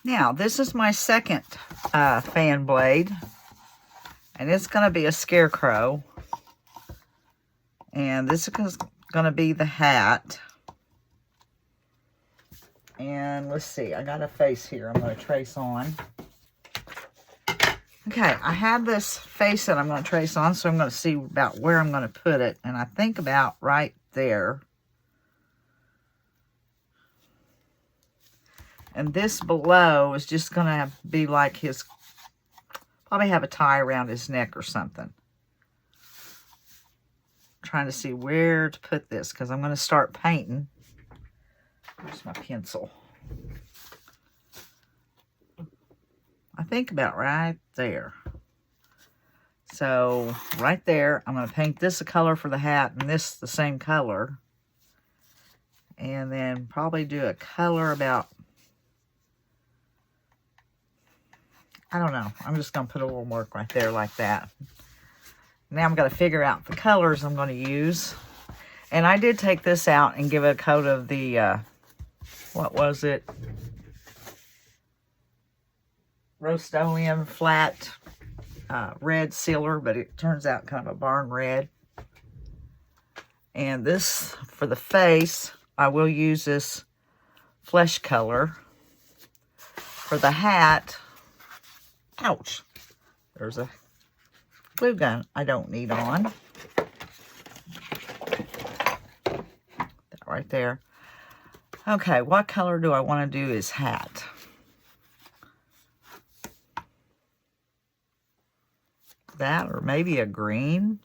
Now, this is my second fan blade, and it's going to be a Scarecrow. And this is going to be the hat. And let's see, I got a face here I'm going to trace on. Okay, I have this face that I'm going to trace on, so I'm going to see about where I'm going to put it. And I think about right there. And this below is just going to be like his, probably have a tie around his neck or something. I'm trying to see where to put this because I'm going to start painting. Where's my pencil? I think about right there. So right there, I'm going to paint this a color for the hat and this the same color. And then probably do a color about, I don't know. I'm just going to put a little mark right there like that. Now I'm going to figure out the colors I'm going to use. And I did take this out and give it a coat of the, what was it? Rust-Oleum flat red sealer, but it turns out kind of a barn red. And this, for the face, I will use this flesh color. For the hat, ouch, there's a glue gun I don't need on. That right there. Okay, what color do I want to do his hat? That, or maybe a green.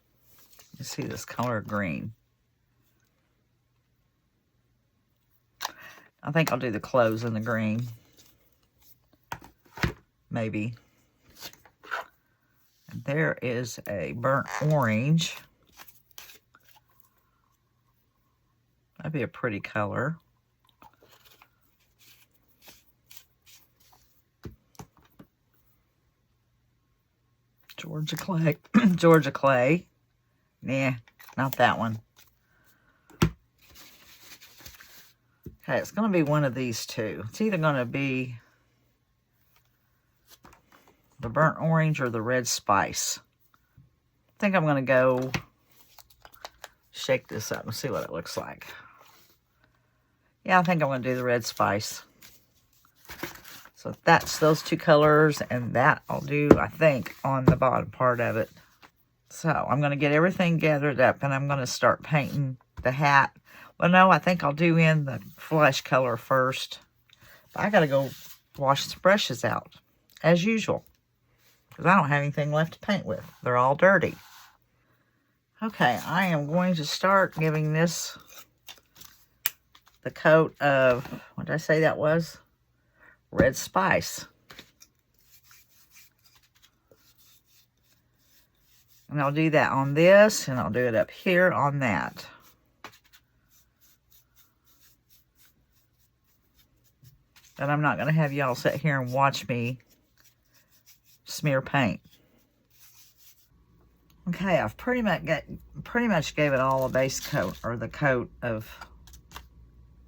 Let's see this color green. I think I'll do the clothes in the green. Maybe. And there is a burnt orange. That'd be a pretty color. Georgia clay. Georgia clay. Nah, not that one. Okay, it's going to be one of these two. It's either going to be the burnt orange or the red spice. I think I'm going to go shake this up and see what it looks like. Yeah, I think I'm going to do the red spice. So that's those two colors, and that I'll do, I think, on the bottom part of it. So I'm going to get everything gathered up, and I'm going to start painting the hat. Well, no, I think I'll do in the flesh color first. I got to go wash the brushes out, as usual, because I don't have anything left to paint with. They're all dirty. Okay, I am going to start giving this the coat of, what did I say that was? Red spice. And I'll do that on this, and I'll do it up here on that. But I'm not going to have y'all sit here and watch me smear paint. Okay, I've pretty much gave it all a base coat, or the coat of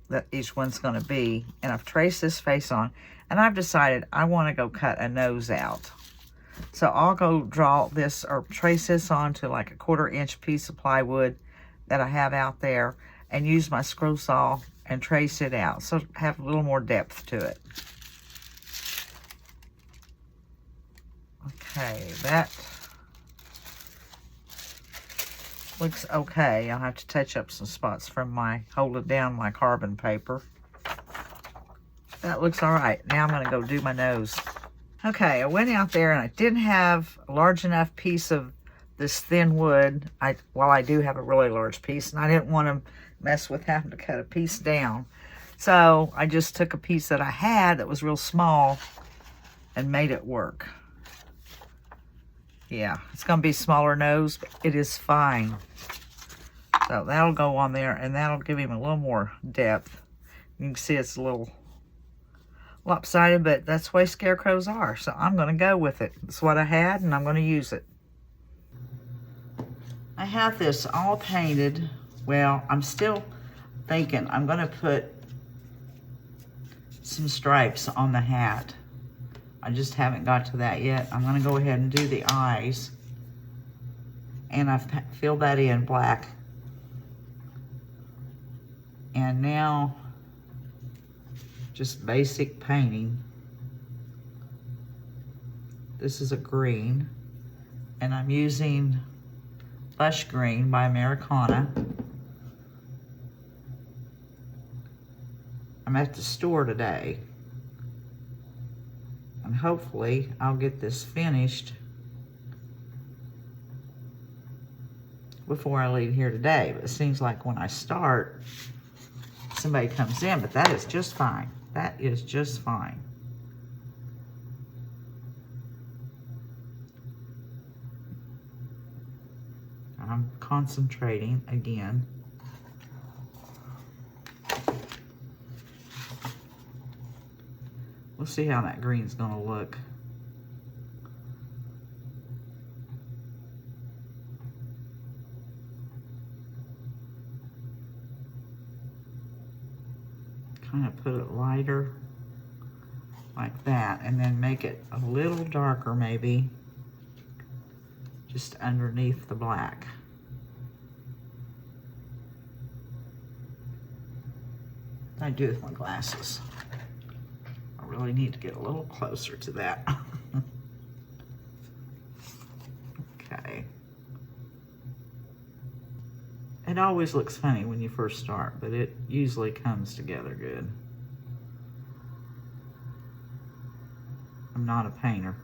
that each one's going to be. And I've traced this face on, and I've decided I want to go cut a nose out. So I'll go draw this or trace this onto like a 1/4 inch piece of plywood that I have out there, and use my screw saw and trace it out, so have a little more depth to it. Okay, that looks okay. I'll have to touch up some spots from my holding down my carbon paper. That looks all right. Now I'm going to go do my nose. Okay, I went out there and I didn't have a large enough piece of this thin wood. Well, I do have a really large piece, and I didn't want to mess with having to cut a piece down. So I just took a piece that I had that was real small and made it work. Yeah, it's going to be a smaller nose, but it is fine. So that'll go on there, and that'll give him a little more depth. You can see it's a little lopsided, but that's the way scarecrows are. So I'm going to go with it. It's what I had, and I'm going to use it. I have this all painted. Well, I'm still thinking I'm going to put some stripes on the hat. I just haven't got to that yet. I'm gonna go ahead and do the eyes. And I've filled that in black. And now, just basic painting. This is a green, and I'm using Lush Green by Americana. I'm at the store today, and hopefully I'll get this finished before I leave here today. But it seems like when I start, somebody comes in, but that is just fine. That is just fine. I'm concentrating again. We'll see how that green's gonna look. Kind of put it lighter like that, and then make it a little darker maybe just underneath the black. I do with my glasses. I really need to get a little closer to that. Okay. It always looks funny when you first start, but it usually comes together good. I'm not a painter.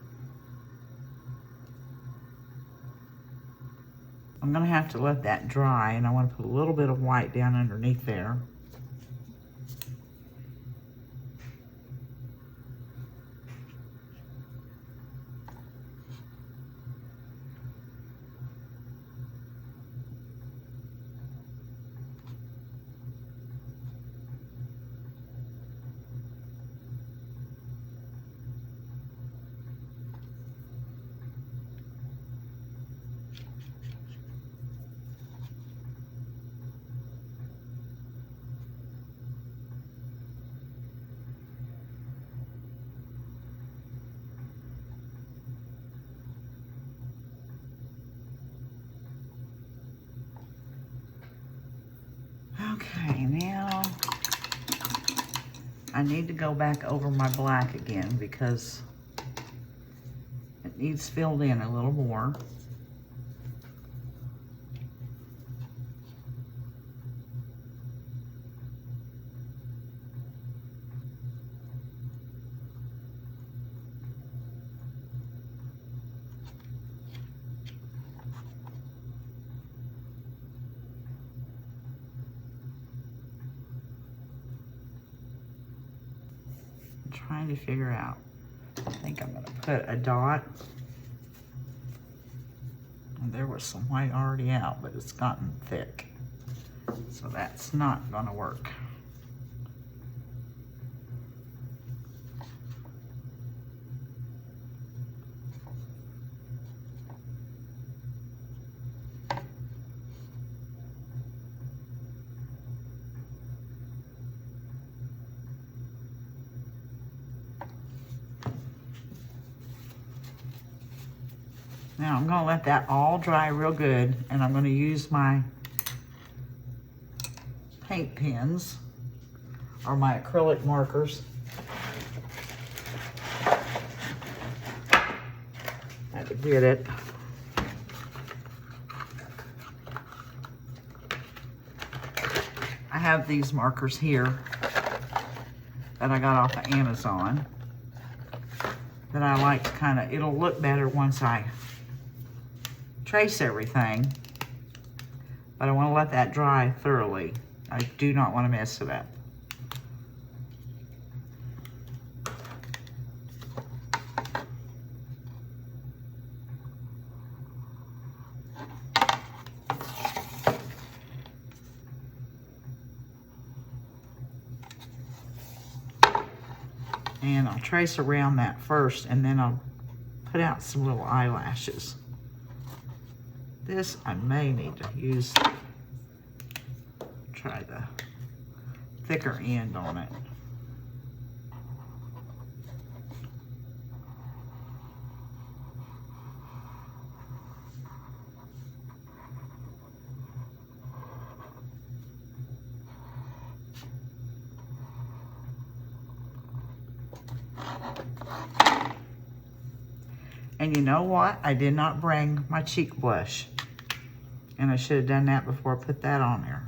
I'm gonna have to let that dry, and I want to put a little bit of white down underneath there. Okay, now I need to go back over my black again because it needs filled in a little more. Trying to figure out. I think I'm going to put a dot. And there was some white already out, but it's gotten thick. So that's not going to work. Now I'm going to let that all dry real good, and I'm going to use my paint pens or my acrylic markers. Had to get it. I have these markers here that I got off of Amazon that I like to kind of, it'll look better once I trace everything, but I want to let that dry thoroughly. I do not want to mess it up. And I'll trace around that first, and then I'll put out some little eyelashes. This I may need to use, try the thicker end on it. And you know what? I did not bring my cheek blush. And I should have done that before I put that on there.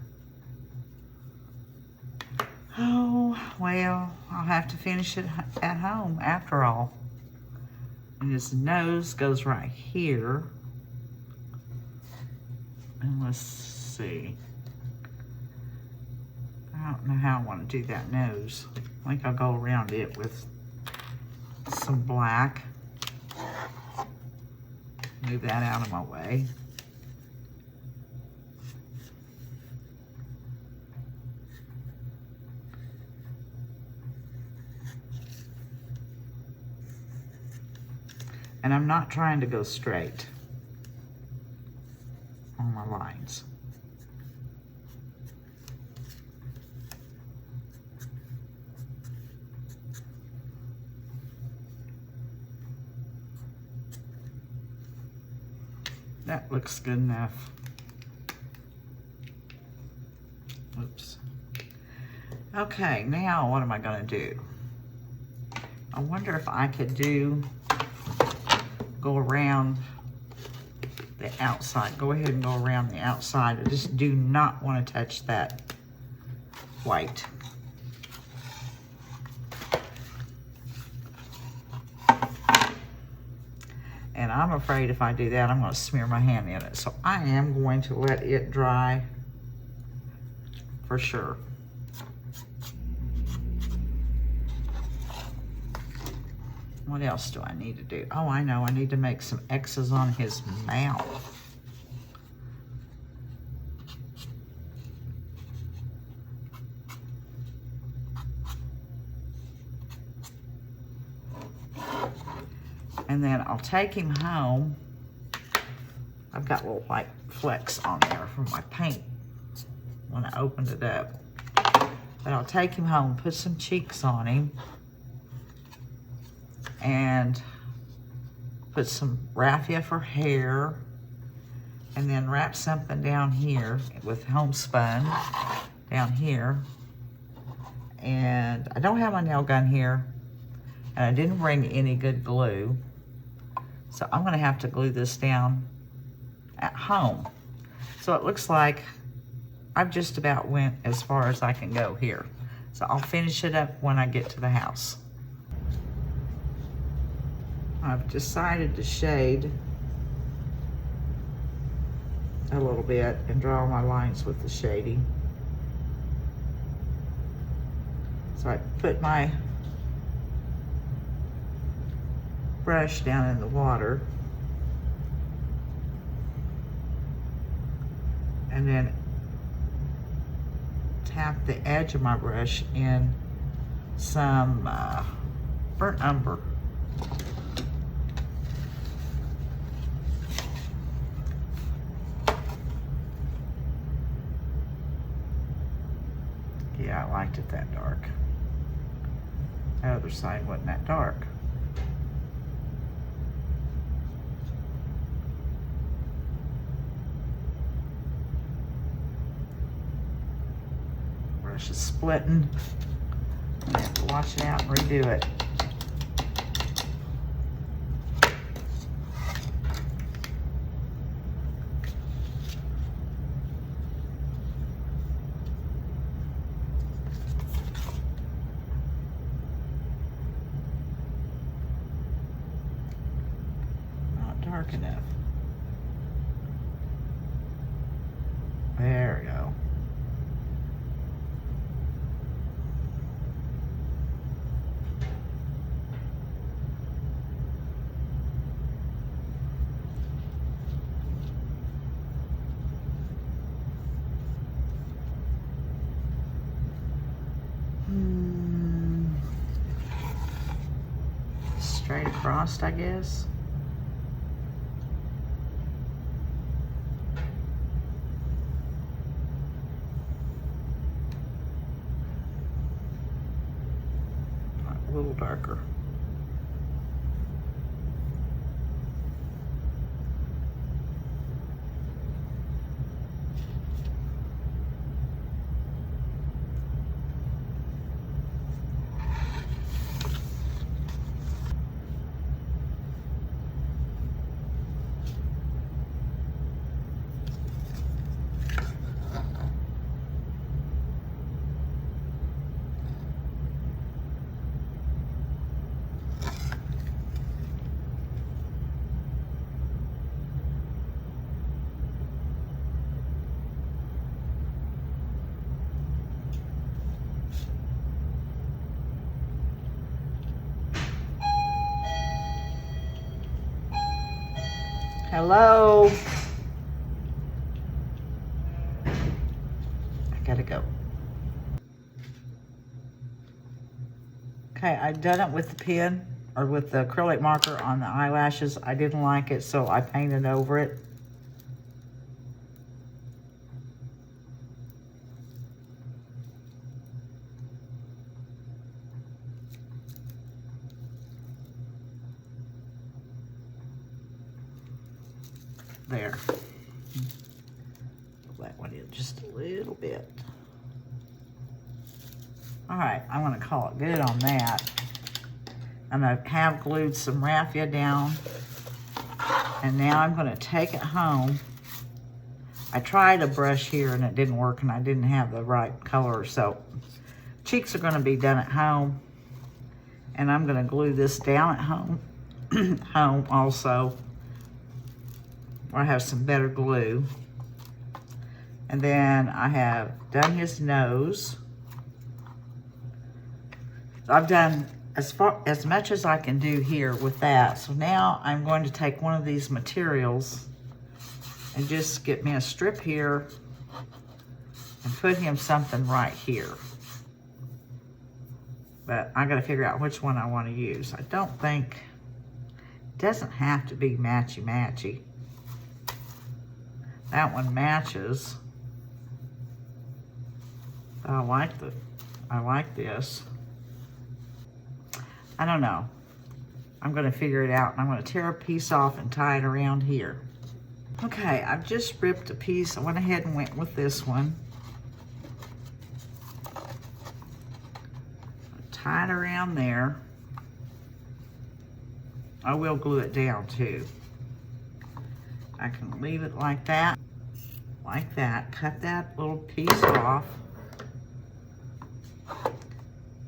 Oh, well, I'll have to finish it at home after all. And his nose goes right here. And let's see. I don't know how I want to do that nose. I think I'll go around it with some black. Move that out of my way. And I'm not trying to go straight on my lines. That looks good enough. Oops. Okay, now what am I gonna do? I wonder if I could go around the outside. Go ahead and go around the outside. I just do not want to touch that white. And I'm afraid if I do that, I'm going to smear my hand in it. So I am going to let it dry for sure. What else do I need to do? Oh, I know. I need to make some X's on his mouth. And then I'll take him home. I've got little white flecks on there from my paint when I opened it up. But I'll take him home, put some cheeks on him, and put some raffia for hair, and then wrap something down here with Homespun down here. And I don't have my nail gun here, and I didn't bring any good glue. So I'm gonna have to glue this down at home. So it looks like I've just about went as far as I can go here. So I'll finish it up when I get to the house. I've decided to shade a little bit and draw my lines with the shading. So I put my brush down in the water and then tap the edge of my brush in some burnt umber. Yeah, I liked it that dark. The other side wasn't that dark. Brush is splitting. I have to wash it out and redo it. Dark enough. There we go. Straight across, I guess. A little darker. Hello? I gotta go. Okay, I've done it with the pen, or with the acrylic marker on the eyelashes. I didn't like it, so I painted over it. There. Pull that one in just a little bit. All right, I'm gonna call it good on that. I'm gonna have glued some raffia down, and now I'm gonna take it home. I tried a brush here and it didn't work, and I didn't have the right color, so cheeks are gonna be done at home, and I'm gonna glue this down at home, home also, where I have some better glue. And then I have done his nose. I've done as much as I can do here with that. So now I'm going to take one of these materials and just get me a strip here and put him something right here. But I gotta figure out which one I want to use. I don't think, it doesn't have to be matchy-matchy. That one matches. I like this. I don't know. I'm gonna figure it out, and I'm gonna tear a piece off and tie it around here. Okay, I've just ripped a piece. I went ahead and went with this one. Tie it around there. I will glue it down too. I can leave it like that, cut that little piece off.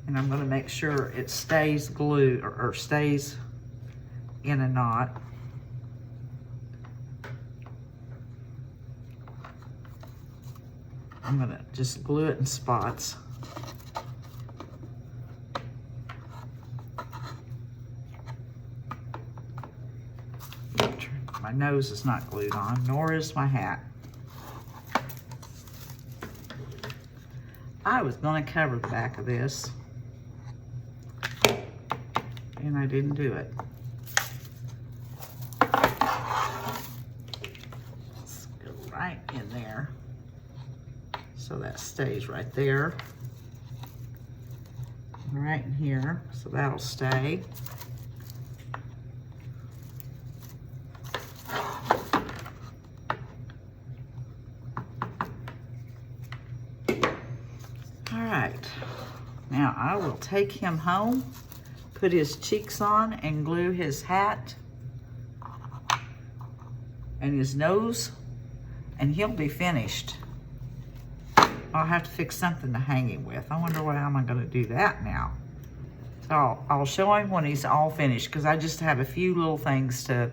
And I'm gonna make sure it stays glued, or stays in a knot. I'm gonna just glue it in spots. My nose is not glued on, nor is my hat. I was gonna cover the back of this, and I didn't do it. Let's go right in there. So that stays right there. Right in here, so that'll stay. All right, now I will take him home, put his cheeks on, and glue his hat and his nose, and he'll be finished. I'll have to fix something to hang him with. I wonder how am I gonna do that now. So I'll show him when he's all finished, because I just have a few little things to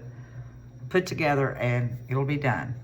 put together and it'll be done.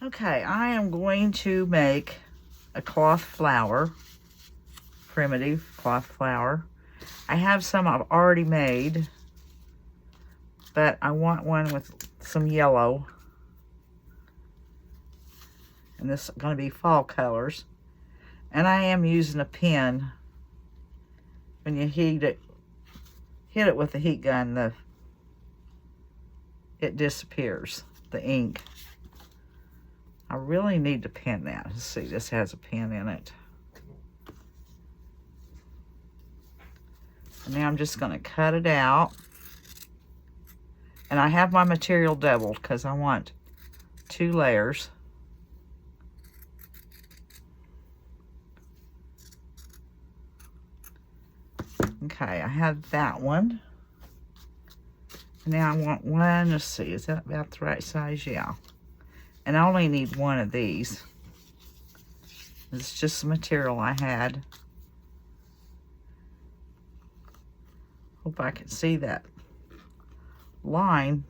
Okay, I am going to make a cloth flower, primitive cloth flower. I have some I've already made, but I want one with some yellow. And this is going to be fall colors. And I am using a pen. When you hit it with the heat gun, it disappears, the ink. I really need to pen that. Let's see, this has a pen in it. And now I'm just going to cut it out. And I have my material doubled because I want 2 layers. Okay, I have that one. Now I want one, let's see, is that about the right size? Yeah. And I only need one of these. It's just the material I had. Hope I can see that line.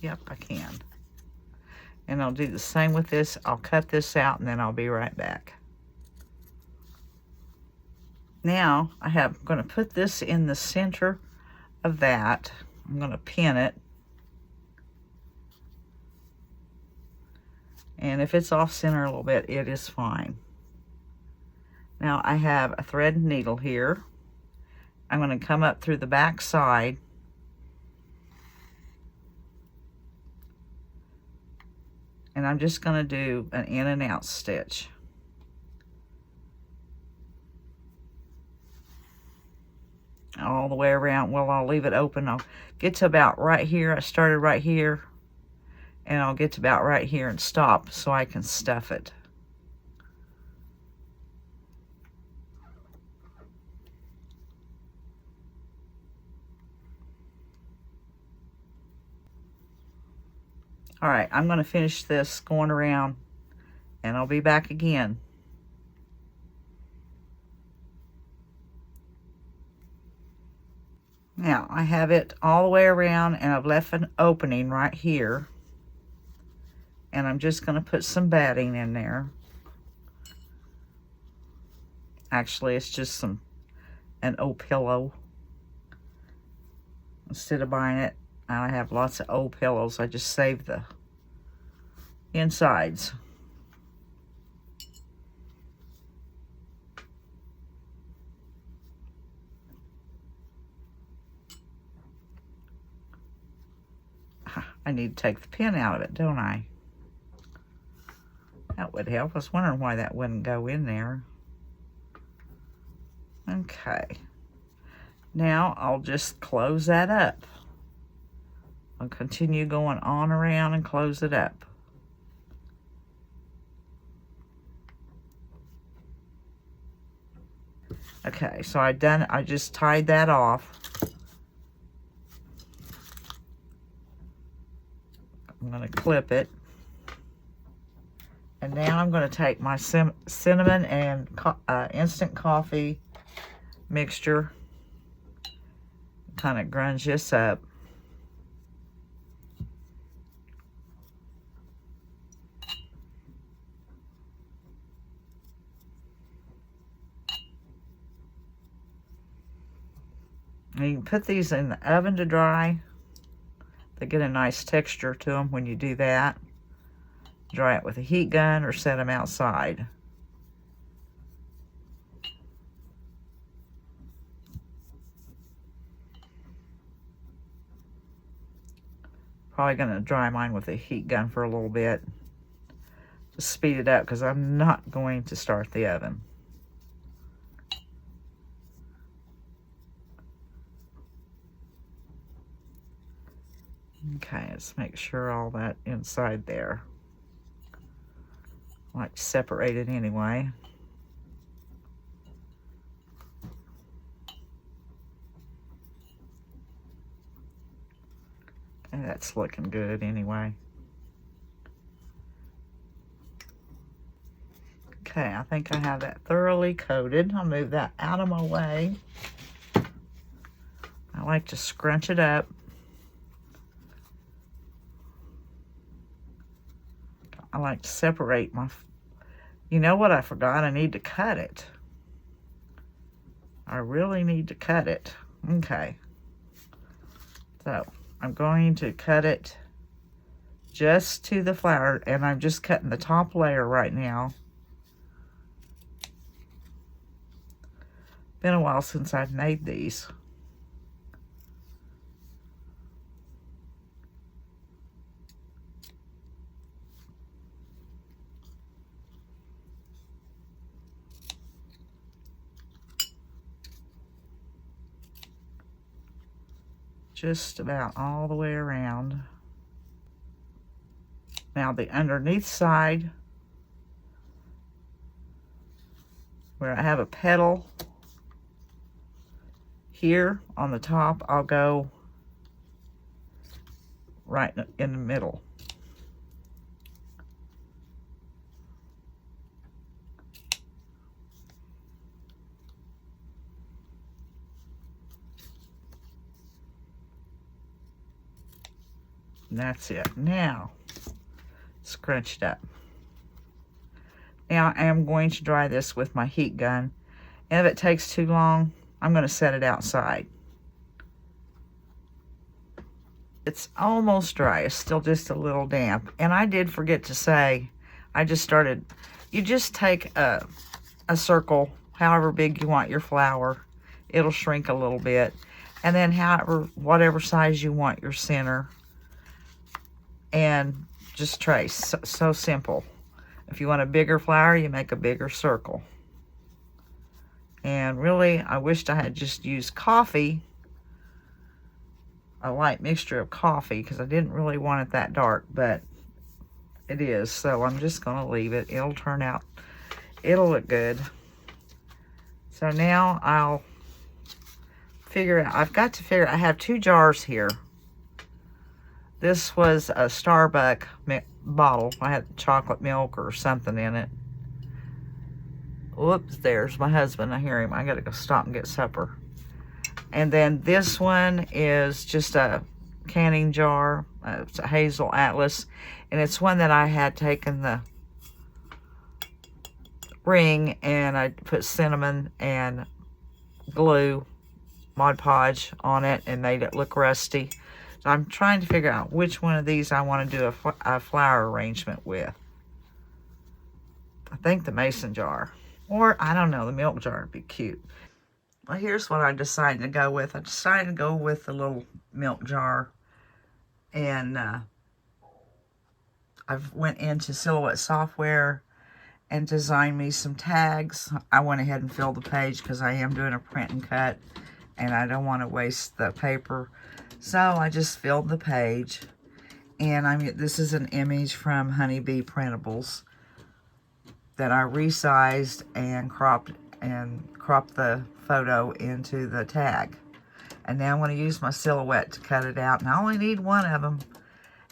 Yep, I can. And I'll do the same with this. I'll cut this out and then I'll be right back. Now I'm going to put this in the center of that. I'm going to pin it. And if it's off center a little bit, it is fine. Now I have a thread and needle here. I'm going to come up through the back side. And I'm just going to do an in and out stitch. All the way around. Well, I'll leave it open. I'll get to about right here. I started right here. And I'll get to about right here and stop so I can stuff it. All right, I'm going to finish this going around and I'll be back again. Now I have it all the way around and I've left an opening right here. And I'm just going to put some batting in there. Actually, it's just an old pillow. Instead of buying it, I have lots of old pillows. I just save the insides. I need to take the pin out of it, don't I? That would help. I was wondering why that wouldn't go in there. Okay. Now I'll just close that up. I'll continue going on around and close it up. Okay, so I just tied that off. I'm going to clip it. And now I'm going to take my cinnamon and instant coffee mixture, kind of grunge this up. And you can put these in the oven to dry. They get a nice texture to them when you do that. Dry it with a heat gun or set them outside. Probably going to dry mine with a heat gun for a little bit. Just speed it up because I'm not going to start the oven. Okay, let's make sure all that inside there. I like to separate it anyway. And that's looking good anyway. Okay, I think I have that thoroughly coated. I'll move that out of my way. I like to scrunch it up. I like to separate my... You know what I forgot? I need to cut it. I really need to cut it. Okay. So, I'm going to cut it just to the flower, and I'm just cutting the top layer right now. Been a while since I've made these. Just about all the way around. Now the underneath side, where I have a petal here on the top, I'll go right in the middle. And that's it. Now, scrunch it up. Now I am going to dry this with my heat gun. And if it takes too long, I'm going to set it outside. It's almost dry. It's still just a little damp. And I did forget to say, you just take a circle, however big you want your flower. It'll shrink a little bit. And then whatever size you want your center. And just trace. So simple. If you want a bigger flower, you make a bigger circle. And really, I wished I had just used coffee, a light mixture of coffee, because I didn't really want it that dark, but it is. So I'm just going to leave it. It'll turn out, it'll look good. So now I'll figure out, I have 2 jars here. This was a Starbucks bottle. I had chocolate milk or something in it. Whoops, there's my husband. I hear him. I gotta go stop and get supper. And then this one is just a canning jar. It's a Hazel Atlas. And it's one that I had taken the ring and I put cinnamon and glue, Mod Podge on it and made it look rusty. So I'm trying to figure out which one of these I want to do a flower arrangement with. I think the mason jar. Or, I don't know, the milk jar would be cute. Well, here's what I decided to go with. I decided to go with the little milk jar. And I went into Silhouette software and designed me some tags. I went ahead and filled the page because I am doing a print and cut. And I don't want to waste the paper. So I just filled the page, and this is an image from Bee Printables that I resized and cropped the photo into the tag. And now I'm going to use my Silhouette to cut it out, and I only need one of them,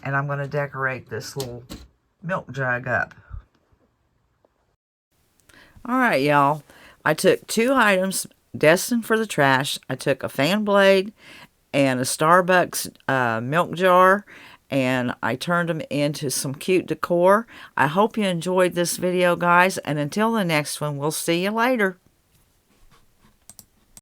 and I'm going to decorate this little milk jug up. All right, y'all. I took 2 items destined for the trash. I took a fan blade and a Starbucks milk jar, and I turned them into some cute decor. I hope you enjoyed this video, guys, and until the next one, we'll see you later.